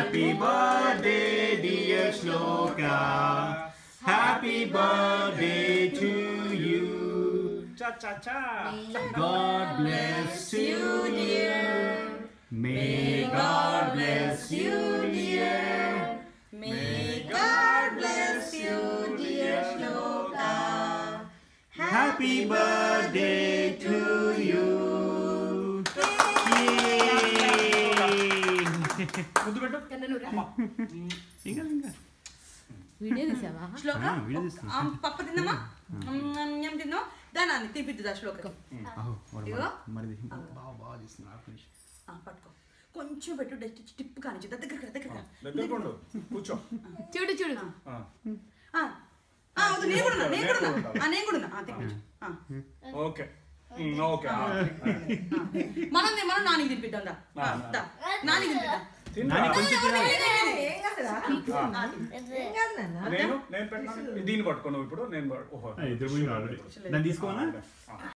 Happy birthday, dear Shloka. Happy birthday to you. Cha cha cha. God bless you, dear. May God bless you, dear. May God bless you, dear Shloka. Happy birthday to you. ముద్దు పెట్టు. Video తీసావా శ్లోక పప్పు తిందామా తిందాం దాని తినిపిద్దా శ్లోక పట్టుకో కొంచెం పెట్టు టిప్ కానీ దగ్గర కూర్చో. చూడు చూడు నేను కూడా ఓకే ఓకే. మనం నానికి తినిపిద్దాం నానికి తినిపిద్దాం. నేను పెట్టినా దీన్ని పట్టుకో నువ్వు ఇప్పుడు. నేను తీసుకోనా